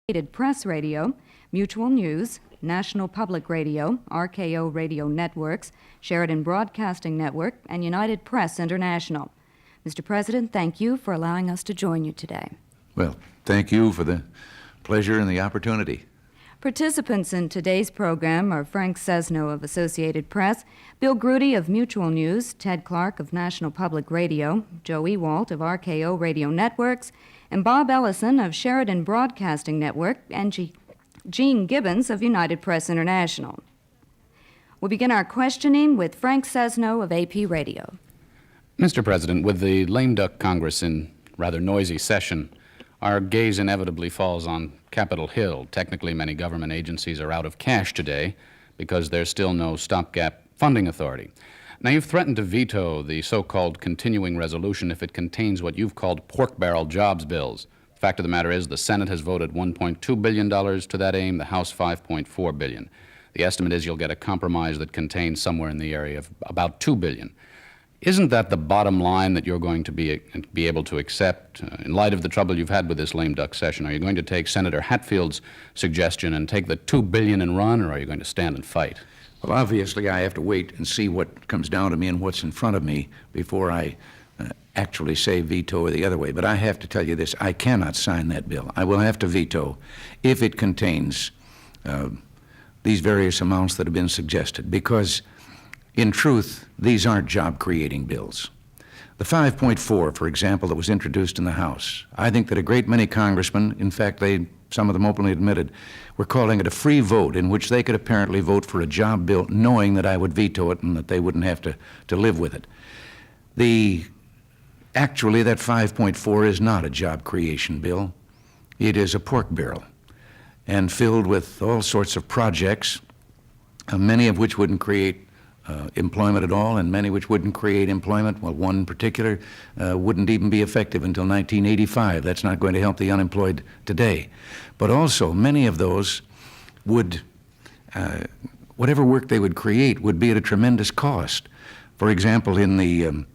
Associated Press Radio, Mutual News, National Public Radio, RKO Radio Networks, Sheridan Broadcasting Network, and United Press International. Mr. President, thank you for allowing us to join you today. Well, thank you for the pleasure and the opportunity. Participants in today's program are Frank Sesno of Associated Press, Bill Grudy of Mutual News, Ted Clark of National Public Radio, Joe Ewalt of RKO Radio Networks, and Bob Ellison of Sheridan Broadcasting Network, and Gene Gibbons of United Press International. We'll begin our questioning with Frank Sesno of AP Radio. Mr. President, with the lame duck Congress in rather noisy session, our gaze inevitably falls on Capitol Hill. Technically, many government agencies are out of cash today because there's still no stopgap funding authority. Now, you've threatened to veto the so-called continuing resolution if it contains what you've called pork barrel jobs bills. The fact of the matter is the Senate has voted $1.2 billion to that aim, the House $5.4 billion. The estimate is you'll get a compromise that contains somewhere in the area of about $2 billion. Isn't that the bottom line that you're going to be able to accept in light of the trouble you've had with this lame duck session? Are you going to take Senator Hatfield's suggestion and take the $2 billion and run, or are you going to stand and fight? Well, obviously, I have to wait and see what comes down to me and what's in front of me before I actually say veto or the other way. But I have to tell you this, I cannot sign that bill. I will have to veto if it contains these various amounts that have been suggested, because in truth, these aren't job-creating bills. The 5.4, for example, that was introduced in the House, I think that a great many congressmen, in fact, some of them openly admitted, were calling it a free vote in which they could apparently vote for a job bill knowing that I would veto it and that they wouldn't have to live with it. Actually, that 5.4 is not a job creation bill. It is a pork barrel and filled with all sorts of projects, many of which wouldn't create employment at all, and many which wouldn't create employment. Well, one in particular wouldn't even be effective until 1985. That's not going to help the unemployed today. But also, many of those would, whatever work they would create would be at a tremendous cost. For example, in the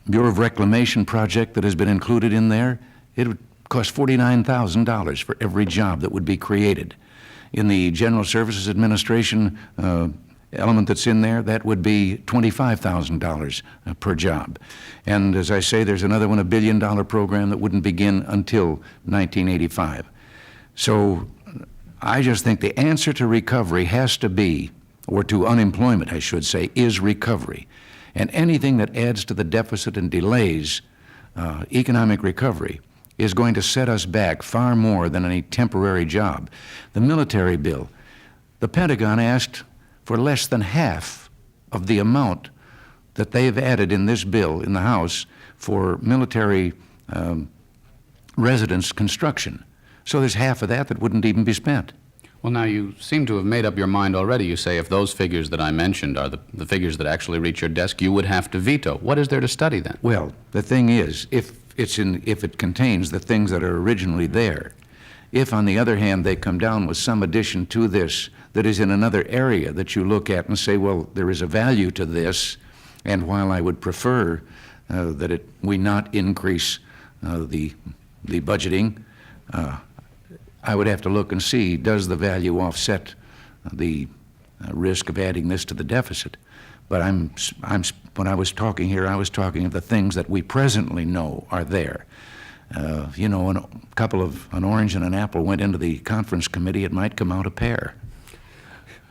Bureau of Reclamation project that has been included in there, it would cost $49,000 for every job that would be created. In the General Services Administration element that's in there, that would be $25,000 per job. And as I say, there's another one, $1 billion program that wouldn't begin until 1985. So I just think the answer to recovery has to be, or to unemployment, I should say, is recovery. And anything that adds to the deficit and delays economic recovery is going to set us back far more than any temporary job. The military bill, the Pentagon asked for less than half of the amount that they've added in this bill in the House for military residence construction. So there's half of that wouldn't even be spent. Well, now, you seem to have made up your mind already. You say if those figures that I mentioned are the figures that actually reach your desk, you would have to veto. What is there to study then? Well, the thing is, if it contains the things that are originally there, if, on the other hand, they come down with some addition to this that is in another area that you look at and say, well, there is a value to this, and while I would prefer that we not increase the budgeting, I would have to look and see, does the value offset the risk of adding this to the deficit? But when I was talking here, I was talking of the things that we presently know are there. You know, an orange and an apple went into the conference committee, it might come out a pear.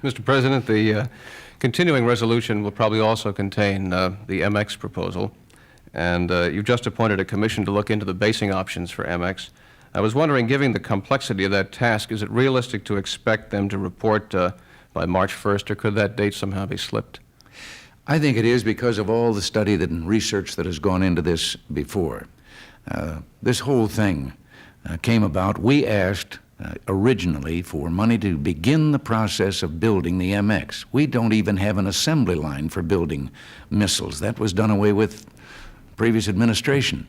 Mr. President, the continuing resolution will probably also contain the MX proposal, and you've just appointed a commission to look into the basing options for MX. I was wondering, given the complexity of that task, is it realistic to expect them to report by March 1st, or could that date somehow be slipped? I think it is because of all the study and research that has gone into this before. This whole thing came about. We asked originally for money to begin the process of building the MX. We don't even have an assembly line for building missiles. That was done away with previous administration.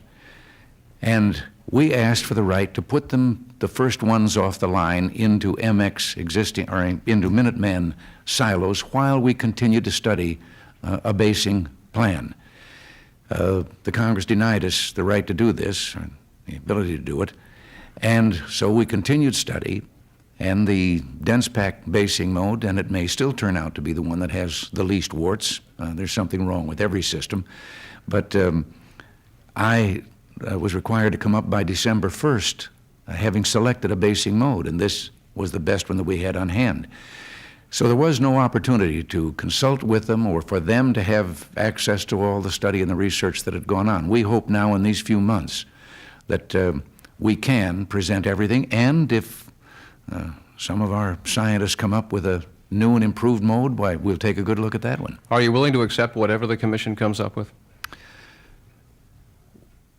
And we asked for the right to put them, the first ones off the line, into MX existing, or into Minuteman silos while we continued to study a basing plan. The Congress denied us the right to do this, or the ability to do it, And so we continued study, and the dense pack basing mode, and it may still turn out to be the one that has the least warts. There's something wrong with every system. But I was required to come up by December 1st, having selected a basing mode, and this was the best one that we had on hand. So there was no opportunity to consult with them or for them to have access to all the study and the research that had gone on. We hope now in these few months that we can present everything, and if some of our scientists come up with a new and improved mode, why, we'll take a good look at that one. Are you willing to accept whatever the Commission comes up with?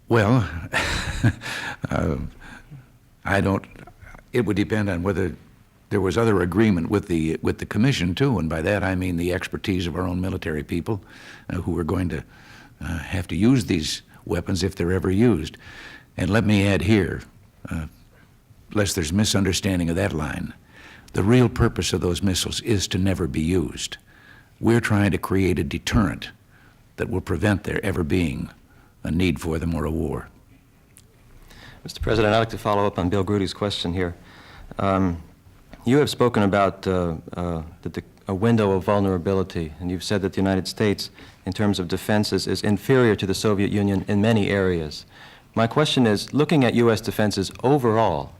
Well, it would depend on whether there was other agreement with the Commission too, and by that I mean the expertise of our own military people who are going to have to use these weapons if they're ever used. And let me add here, lest there's misunderstanding of that line, the real purpose of those missiles is to never be used. We're trying to create a deterrent that will prevent there ever being a need for them or a war. Mr. President, I'd like to follow up on Bill Grudy's question here. You have spoken about a window of vulnerability, and you've said that the United States, in terms of defenses, is inferior to the Soviet Union in many areas. My question is, looking at U.S. defenses overall,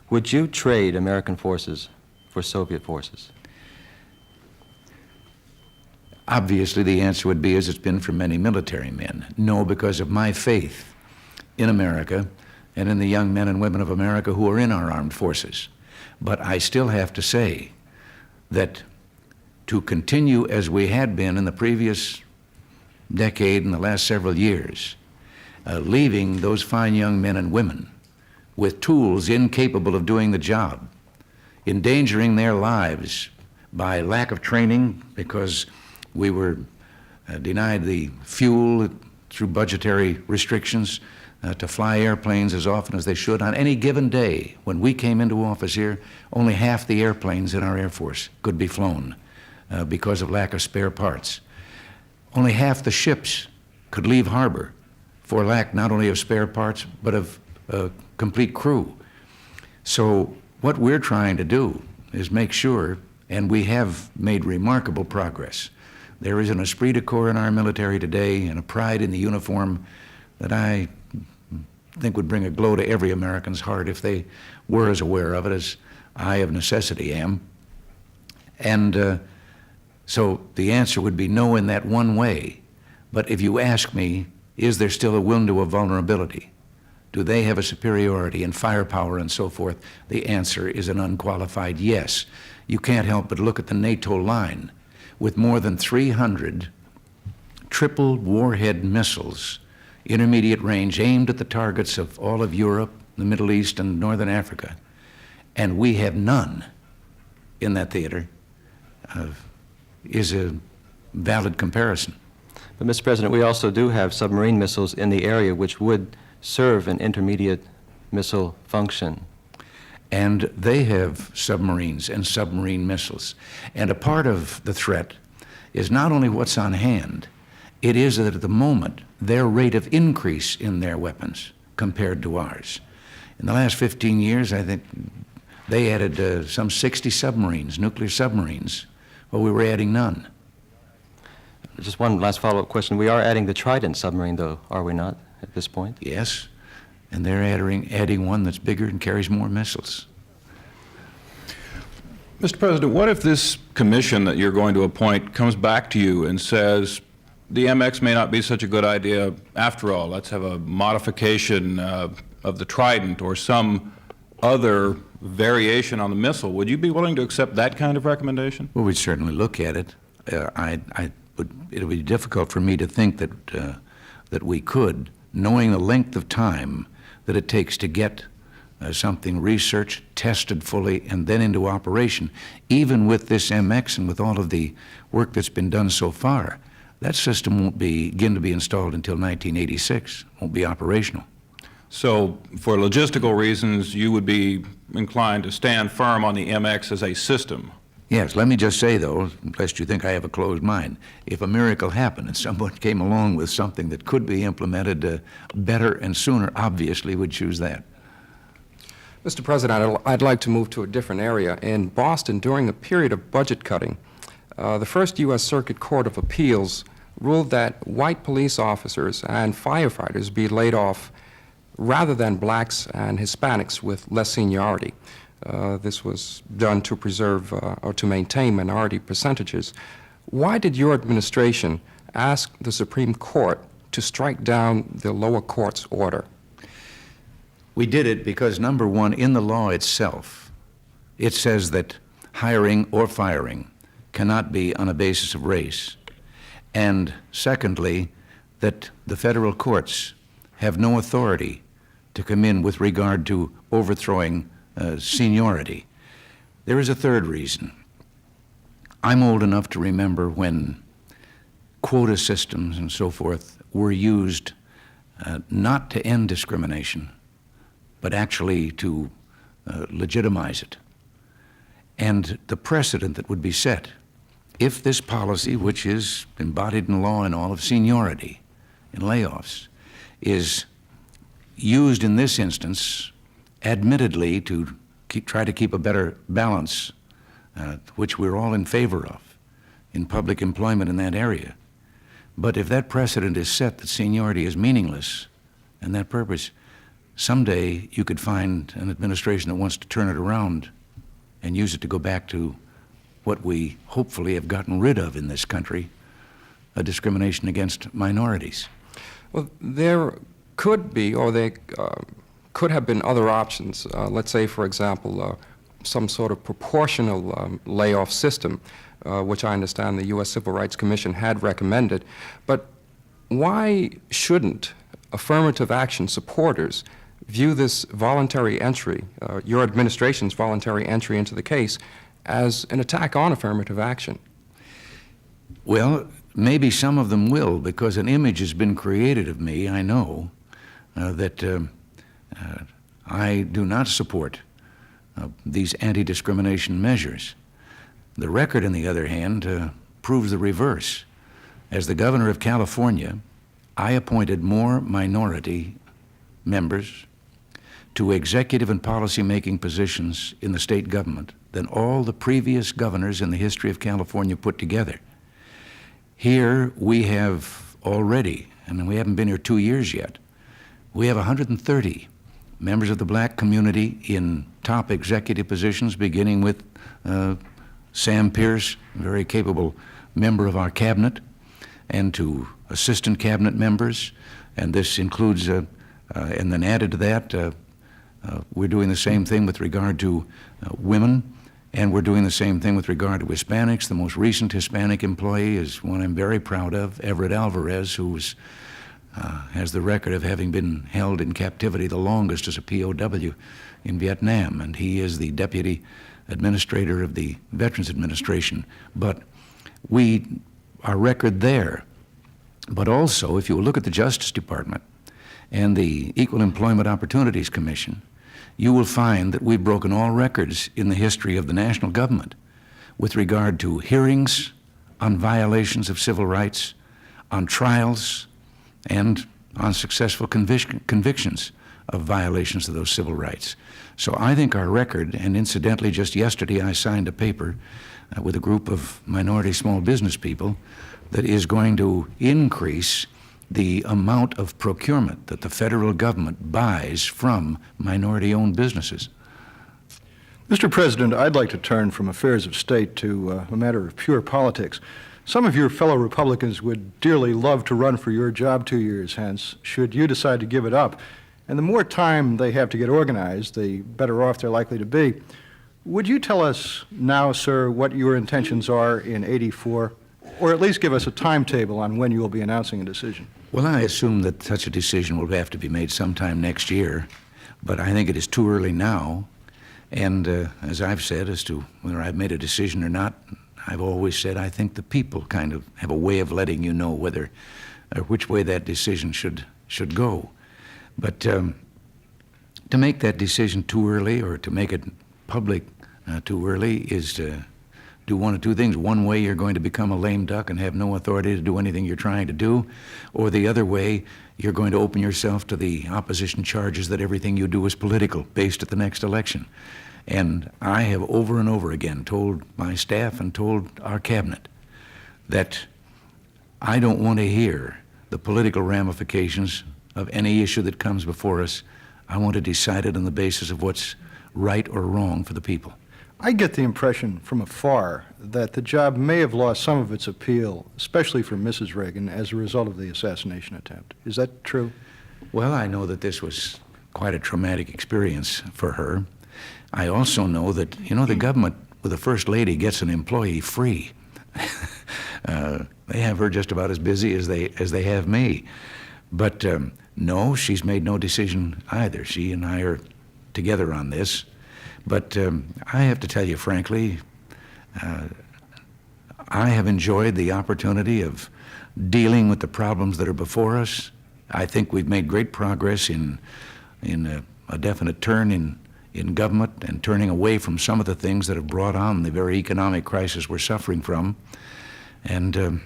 would you trade American forces for Soviet forces? Obviously, the answer would be, as it's been for many military men, no, because of my faith in America and in the young men and women of America who are in our armed forces. But I still have to say that to continue as we had been in the previous decade and the last several years, leaving those fine young men and women with tools incapable of doing the job, endangering their lives by lack of training because we were denied the fuel through budgetary restrictions to fly airplanes as often as they should. On any given day, when we came into office here, only half the airplanes in our Air Force could be flown because of lack of spare parts. Only half the ships could leave harbor for lack not only of spare parts, but of complete crew. So what we're trying to do is make sure, and we have made remarkable progress. There is an esprit de corps in our military today and a pride in the uniform that I think would bring a glow to every American's heart if they were as aware of it as I of necessity am. And so the answer would be no in that one way. But if you ask me, is there still a window of vulnerability? Do they have a superiority in firepower and so forth? The answer is an unqualified yes. You can't help but look at the NATO line with more than 300 triple warhead missiles, intermediate range, aimed at the targets of all of Europe, the Middle East, and Northern Africa. And we have none in that theater, is a valid comparison. But, Mr. President, we also do have submarine missiles in the area which would serve an intermediate missile function. And they have submarines and submarine missiles. And a part of the threat is not only what's on hand, it is that at the moment, their rate of increase in their weapons compared to ours. In the last 15 years, I think they added some 60 submarines, nuclear submarines, while we were adding none. Just one last follow-up question. We are adding the Trident submarine, though, are we not, at this point? Yes, and they're adding one that's bigger and carries more missiles. Mr. President, what if this commission that you're going to appoint comes back to you and says, the MX may not be such a good idea after all, let's have a modification of the Trident or some other variation on the missile? Would you be willing to accept that kind of recommendation? Well, we'd certainly look at it. It would be difficult for me to think that we could, knowing the length of time that it takes to get something researched, tested fully, and then into operation. Even with this MX and with all of the work that's been done so far, that system won't begin to be installed until 1986, won't be operational. So for logistical reasons, you would be inclined to stand firm on the MX as a system? Yes, let me just say, though, lest you think I have a closed mind, if a miracle happened and someone came along with something that could be implemented better and sooner, obviously we'd choose that. Mr. President, I'd like to move to a different area. In Boston, during a period of budget cutting, the First U.S. Circuit Court of Appeals ruled that white police officers and firefighters be laid off rather than blacks and Hispanics with less seniority. This was done to preserve or to maintain minority percentages. Why did your administration ask the Supreme Court to strike down the lower court's order? We did it because, number one, in the law itself, it says that hiring or firing cannot be on a basis of race. And secondly, that the federal courts have no authority to come in with regard to overthrowing seniority. There is a third reason. I'm old enough to remember when quota systems and so forth were used not to end discrimination, but actually to legitimize it. And the precedent that would be set if this policy, which is embodied in law and all of seniority in layoffs, is used in this instance, admittedly, to try to keep a better balance, which we're all in favor of in public employment in that area. But if that precedent is set that seniority is meaningless and that purpose, someday you could find an administration that wants to turn it around and use it to go back to what we hopefully have gotten rid of in this country, a discrimination against minorities. Well, there could be, or there could have been other options. Let's say, for example, some sort of proportional layoff system, which I understand the U.S. Civil Rights Commission had recommended. But why shouldn't affirmative action supporters view this voluntary entry, your administration's voluntary entry into the case, as an attack on affirmative action? Well, maybe some of them will, because an image has been created of me, I know, that I do not support these anti-discrimination measures. The record, on the other hand, proves the reverse. As the governor of California, I appointed more minority members to executive and policy-making positions in the state government than all the previous governors in the history of California put together. Here we have already, and we haven't been here 2 years yet, we have 130 members of the black community in top executive positions, beginning with Sam Pierce, a very capable member of our cabinet, and to assistant cabinet members, and this includes, and then added to that, we're doing the same thing with regard to women, and we're doing the same thing with regard to Hispanics. The most recent Hispanic employee is one I'm very proud of, Everett Alvarez, who has the record of having been held in captivity the longest as a POW in Vietnam, and he is the deputy administrator of the Veterans Administration. But our record there, but also if you look at the Justice Department and the Equal Employment Opportunities Commission, you will find that we've broken all records in the history of the national government with regard to hearings on violations of civil rights, on trials, and on successful convictions of violations of those civil rights. So I think our record, and incidentally, just yesterday I signed a paper with a group of minority small business people that is going to increase the amount of procurement that the federal government buys from minority-owned businesses. Mr. President, I'd like to turn from affairs of state to a matter of pure politics. Some of your fellow Republicans would dearly love to run for your job 2 years hence, should you decide to give it up. And the more time they have to get organized, the better off they're likely to be. Would you tell us now, sir, what your intentions are in '84, or at least give us a timetable on when you will be announcing a decision? Well, I assume that such a decision will have to be made sometime next year, but I think it is too early now. And as I've said, as to whether I've made a decision or not, I've always said I think the people kind of have a way of letting you know whether, which way that decision should go. But to make that decision too early, or to make it public too early, is to do one of two things. One way, you're going to become a lame duck and have no authority to do anything you're trying to do, or the other way, you're going to open yourself to the opposition charges that everything you do is political, based at the next election. And I have over and over again told my staff and told our cabinet that I don't want to hear the political ramifications of any issue that comes before us. I want to decide it on the basis of what's right or wrong for the people. I get the impression from afar that the job may have lost some of its appeal, especially for Mrs. Reagan, as a result of the assassination attempt. Is that true? Well, I know that this was quite a traumatic experience for her. I also know that, you know, the government with a first lady gets an employee free. They have her just about as busy as they have me. But no, she's made no decision either. She and I are together on this. But I have to tell you frankly, I have enjoyed the opportunity of dealing with the problems that are before us. I think we've made great progress in a definite turn in government and turning away from some of the things that have brought on the very economic crisis we're suffering from. And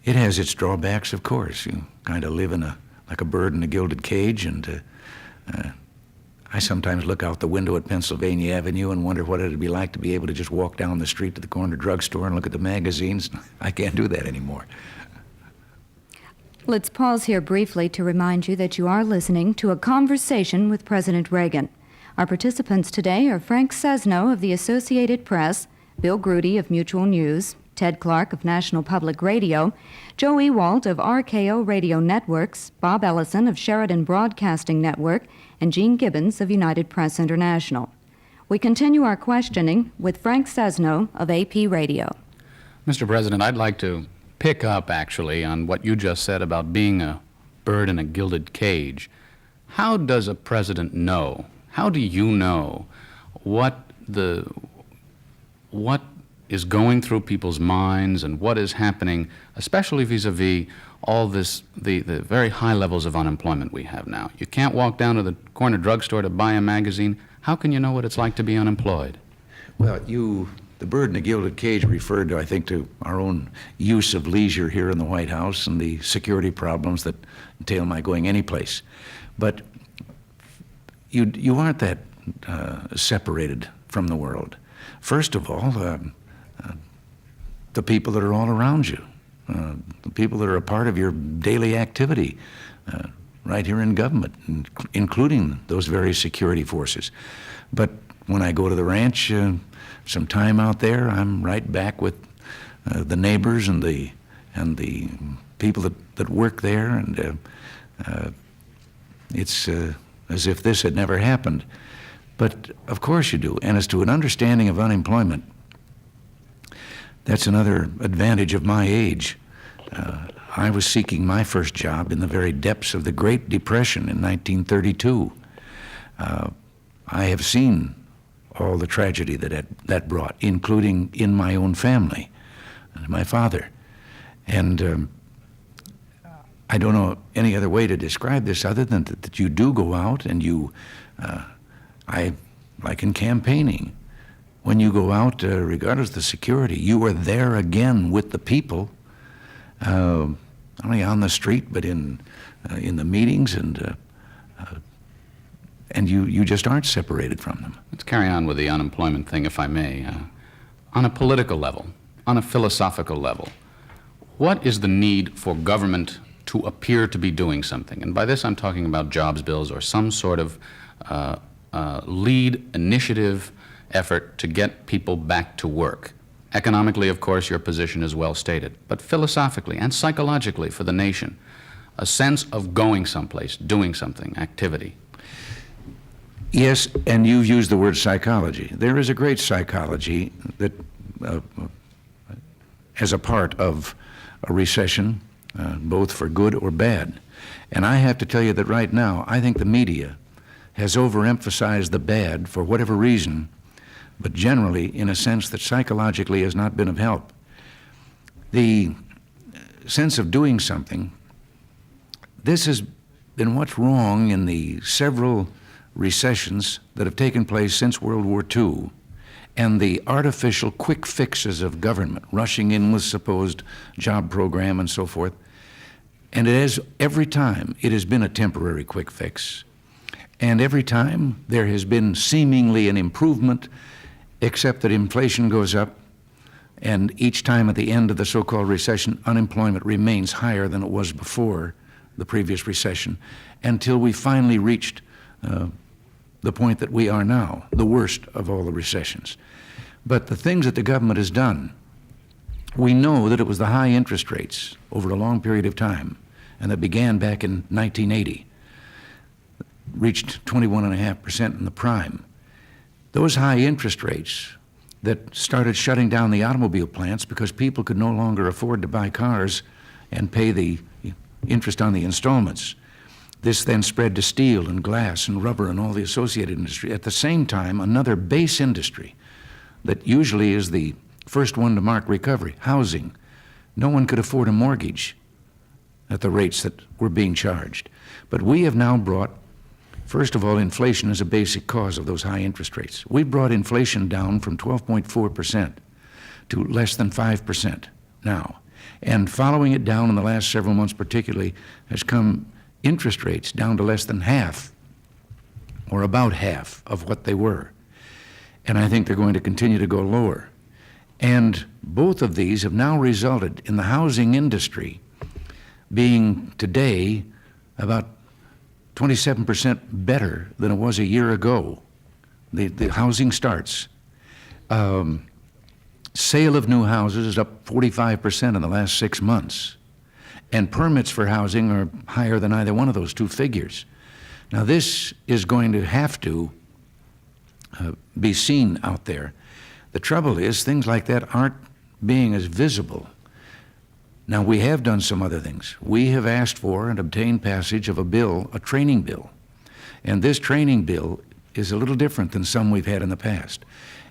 it has its drawbacks, of course. You kind of live like a bird in a gilded cage, and I sometimes look out the window at Pennsylvania Avenue and wonder what it'd be like to be able to just walk down the street to the corner drugstore and look at the magazines. I can't do that anymore. Let's pause here briefly to remind you that you are listening to a conversation with President Reagan. Our participants today are Frank Sesno of the Associated Press, Bill Grudy of Mutual News, Ted Clark of National Public Radio, Joe Ewalt of RKO Radio Networks, Bob Ellison of Sheridan Broadcasting Network, and Gene Gibbons of United Press International. We continue our questioning with Frank Sesno of AP Radio. Mr. President, I'd like to pick up, actually, on what you just said about being a bird in a gilded cage. How does a president know, how do you know what is going through people's minds and what is happening, especially vis-a-vis all this, the very high levels of unemployment we have now? You can't walk down to the corner drugstore to buy a magazine. How can you know what it's like to be unemployed? Well, the bird in the gilded cage referred to, I think, to our own use of leisure here in the White House and the security problems that entail my going any place. But you aren't that separated from the world. First of all, the people that are all around you, the people that are a part of your daily activity right here in government, including those very security forces. But when I go to the ranch, some time out there, I'm right back with the neighbors and the people that work there, and it's as if this had never happened. But of course you do. And as to an understanding of unemployment, that's another advantage of my age. I was seeking my first job in the very depths of the Great Depression in 1932. I have seen all the tragedy that brought, including in my own family, my father. And I don't know any other way to describe this other than that you do go out and like in campaigning, when you go out, regardless of the security, you are there again with the people, not only on the street, but in the meetings, and you just aren't separated from them. Let's carry on with the unemployment thing, if I may. On a political level, on a philosophical level, what is the need for government to appear to be doing something? And by this I'm talking about jobs bills or some sort of lead initiative effort to get people back to work. Economically, of course, your position is well stated, but philosophically and psychologically for the nation, a sense of going someplace, doing something, activity. Yes, and you've used the word psychology. There is a great psychology that, as a part of a recession, both for good or bad. And I have to tell you that right now, I think the media has overemphasized the bad for whatever reason, but generally in a sense that psychologically has not been of help. The sense of doing something, this has been what's wrong in the several recessions that have taken place since World War II, and the artificial quick fixes of government, rushing in with supposed job program and so forth. And every time it has been a temporary quick fix. And every time there has been seemingly an improvement, except that inflation goes up, and each time at the end of the so-called recession, unemployment remains higher than it was before the previous recession, until we finally reached the point that we are now, the worst of all the recessions. But the things that the government has done, we know that it was the high interest rates over a long period of time, and that began back in 1980, reached 21.5% in the prime. Those high interest rates that started shutting down the automobile plants because people could no longer afford to buy cars and pay the interest on the installments. This then spread to steel and glass and rubber and all the associated industry. At the same time, another base industry that usually is the first one to mark recovery, housing. No one could afford a mortgage at the rates that were being charged. But we have now brought, first of all, inflation is a basic cause of those high interest rates. We brought inflation down from 12.4% to less than 5% now. And following it down in the last several months particularly has come interest rates down to less than half, or about half of what they were. And I think they're going to continue to go lower. And both of these have now resulted in the housing industry being today about 27% better than it was a year ago. The housing starts. Sale of new houses is up 45% in the last 6 months. And permits for housing are higher than either one of those two figures. Now this is going to have to be seen out there. The trouble is things like that aren't being as visible. Now we have done some other things. We have asked for and obtained passage of a bill, a training bill. And this training bill is a little different than some we've had in the past.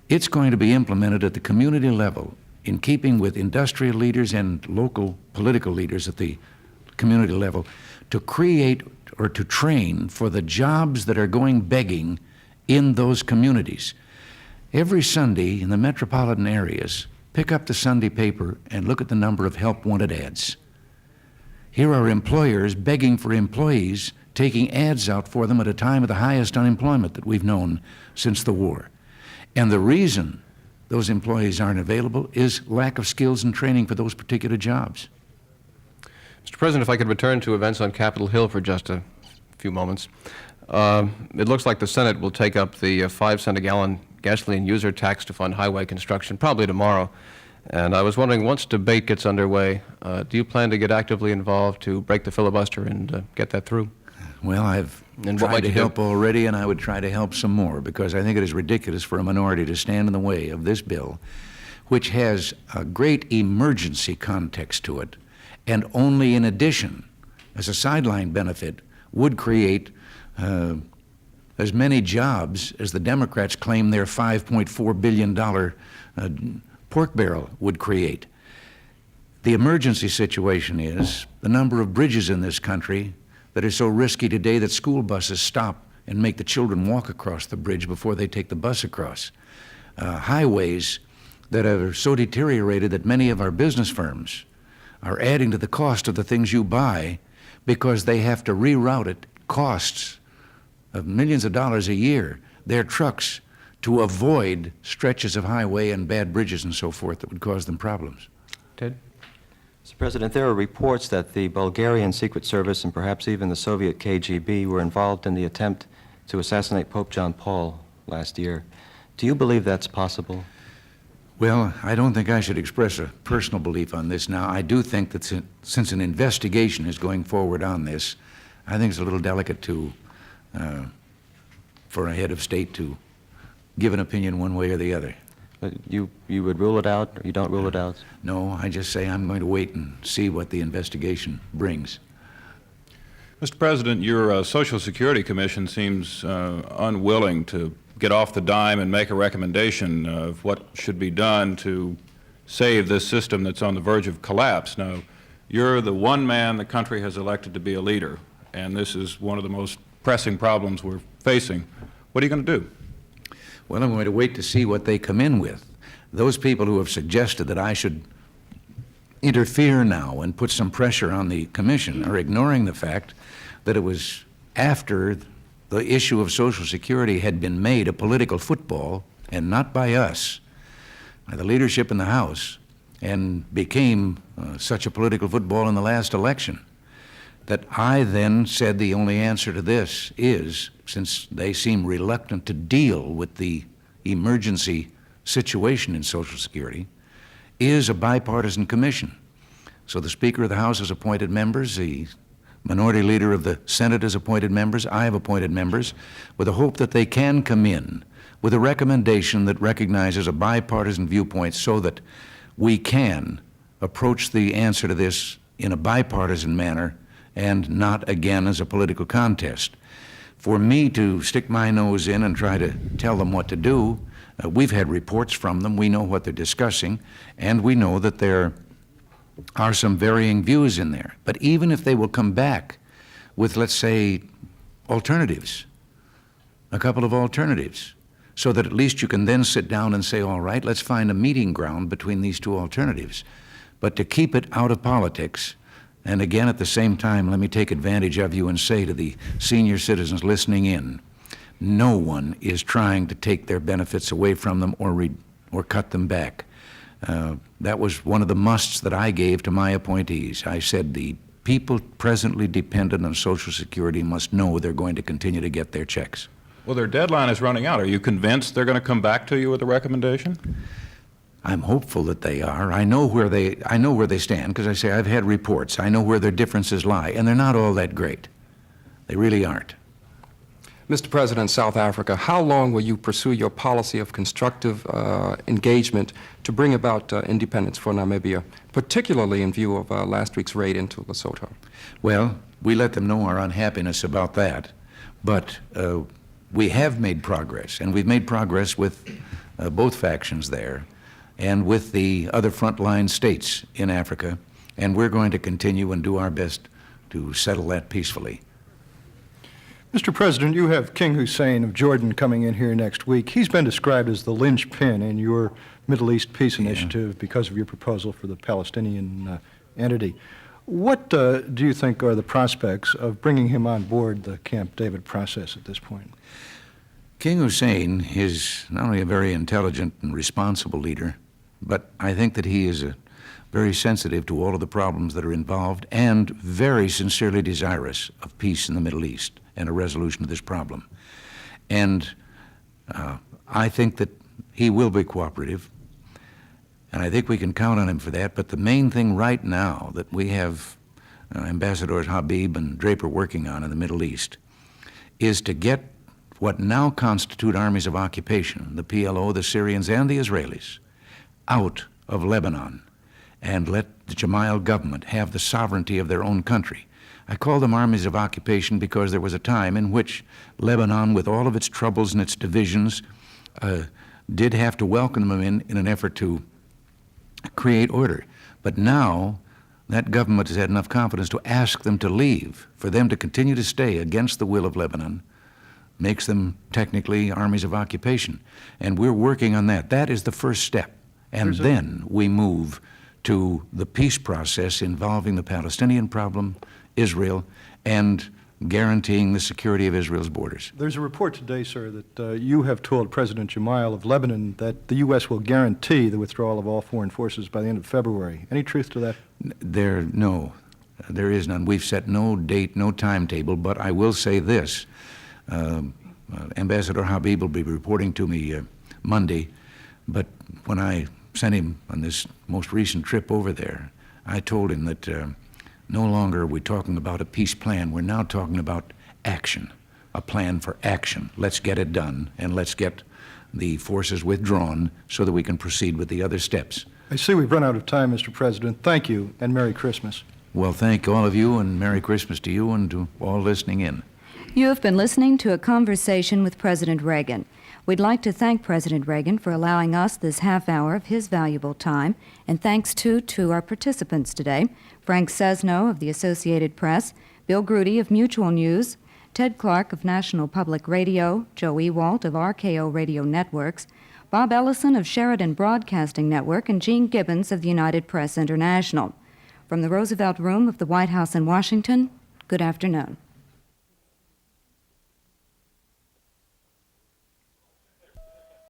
It's going to be implemented at the community level in keeping with industrial leaders and local political leaders at the community level to create or to train for the jobs that are going begging in those communities. Every Sunday in the metropolitan areas, pick up the Sunday paper and look at the number of help wanted ads. Here are employers begging for employees, taking ads out for them at a time of the highest unemployment that we've known since the war. And the reason those employees aren't available is lack of skills and training for those particular jobs. Mr. President, if I could return to events on Capitol Hill for just a few moments. It looks like the Senate will take up the 5 cent a gallon gasoline user tax to fund highway construction, probably tomorrow. And I was wondering, once debate gets underway, do you plan to get actively involved to break the filibuster and get that through? Well, I've tried to help already, and I would try to help some more, because I think it is ridiculous for a minority to stand in the way of this bill, which has a great emergency context to it, and only in addition, as a sideline benefit, would create as many jobs as the Democrats claim their $5.4 billion pork barrel would create. The emergency situation is the number of bridges in this country that are so risky today that school buses stop and make the children walk across the bridge before they take the bus across. Highways that are so deteriorated that many of our business firms are adding to the cost of the things you buy because they have to reroute it, costs of millions of dollars a year, their trucks, to avoid stretches of highway and bad bridges and so forth that would cause them problems. Ted? Mr. President, there are reports that the Bulgarian Secret Service and perhaps even the Soviet KGB were involved in the attempt to assassinate Pope John Paul last year. Do you believe that's possible? Well, I don't think I should express a personal belief on this now. I do think that since an investigation is going forward on this, I think it's a little delicate for a head of state to give an opinion one way or the other. But you would rule it out, or you don't rule it out? No, I just say I'm going to wait and see what the investigation brings. Mr. President, your Social Security Commission seems unwilling to get off the dime and make a recommendation of what should be done to save this system that's on the verge of collapse. Now, you're the one man the country has elected to be a leader, and this is one of the most pressing problems we're facing. What are you going to do? Well, I'm going to wait to see what they come in with. Those people who have suggested that I should interfere now and put some pressure on the commission are ignoring the fact that it was after the issue of Social Security had been made a political football, and not by us, by the leadership in the House, and became such a political football in the last election, that I then said the only answer to this is, since they seem reluctant to deal with the emergency situation in Social Security, is a bipartisan commission. So the Speaker of the House has appointed members, the Minority Leader of the Senate has appointed members, I have appointed members, with the hope that they can come in with a recommendation that recognizes a bipartisan viewpoint so that we can approach the answer to this in a bipartisan manner and not again as a political contest. For me to stick my nose in and try to tell them what to do, we've had reports from them, we know what they're discussing, and we know that there are some varying views in there. But even if they will come back with, let's say, alternatives, a couple of alternatives, so that at least you can then sit down and say, all right, let's find a meeting ground between these two alternatives. But to keep it out of politics, and again at the same time, let me take advantage of you and say to the senior citizens listening in, no one is trying to take their benefits away from them or cut them back. That was one of the musts that I gave to my appointees. I said the people presently dependent on Social Security must know they're going to continue to get their checks. Well, their deadline is running out. Are you convinced they're going to come back to you with a recommendation? I'm hopeful that they are. I know where they stand, because I say I've had reports. I know where their differences lie, and they're not all that great. They really aren't. Mr. President, South Africa, how long will you pursue your policy of constructive engagement to bring about independence for Namibia, particularly in view of last week's raid into Lesotho? Well, we let them know our unhappiness about that, but we have made progress, and we've made progress with both factions there and with the other frontline states in Africa, and we're going to continue and do our best to settle that peacefully. Mr. President, you have King Hussein of Jordan coming in here next week. He's been described as the linchpin in your Middle East peace initiative because of your proposal for the Palestinian entity. What do you think are the prospects of bringing him on board the Camp David process at this point? King Hussein is not only a very intelligent and responsible leader, but I think that he is very sensitive to all of the problems that are involved and very sincerely desirous of peace in the Middle East and a resolution of this problem. And I think that he will be cooperative, and I think we can count on him for that. But the main thing right now that we have Ambassadors Habib and Draper working on in the Middle East is to get what now constitute armies of occupation, the PLO, the Syrians, and the Israelis, out of Lebanon and let the Jamal government have the sovereignty of their own country. I call them armies of occupation because there was a time in which Lebanon, with all of its troubles and its divisions, did have to welcome them in an effort to create order. But now that government has had enough confidence to ask them to leave. For them to continue to stay against the will of Lebanon makes them technically armies of occupation. And we're working on that. That is the first step. And then we move to the peace process involving the Palestinian problem, Israel, and guaranteeing the security of Israel's borders. There's a report today, sir, that you have told President Jamal of Lebanon that the U.S. will guarantee the withdrawal of all foreign forces by the end of February. Any truth to that? No, there is none. We've set no date, no timetable, but I will say this. Ambassador Habib will be reporting to me Monday, but when I sent him on this most recent trip over there, I told him that no longer are we talking about a peace plan. We're now talking about action, a plan for action. Let's get it done, and let's get the forces withdrawn so that we can proceed with the other steps. I see we've run out of time, Mr. President. Thank you, and Merry Christmas. Well, thank all of you, and Merry Christmas to you and to all listening in. You have been listening to a conversation with President Reagan. We'd like to thank President Reagan for allowing us this half hour of his valuable time, and thanks to our participants today, Frank Sesno of the Associated Press, Bill Grudy of Mutual News, Ted Clark of National Public Radio, Joe Ewalt of RKO Radio Networks, Bob Ellison of Sheridan Broadcasting Network, and Gene Gibbons of the United Press International. From the Roosevelt Room of the White House in Washington, good afternoon.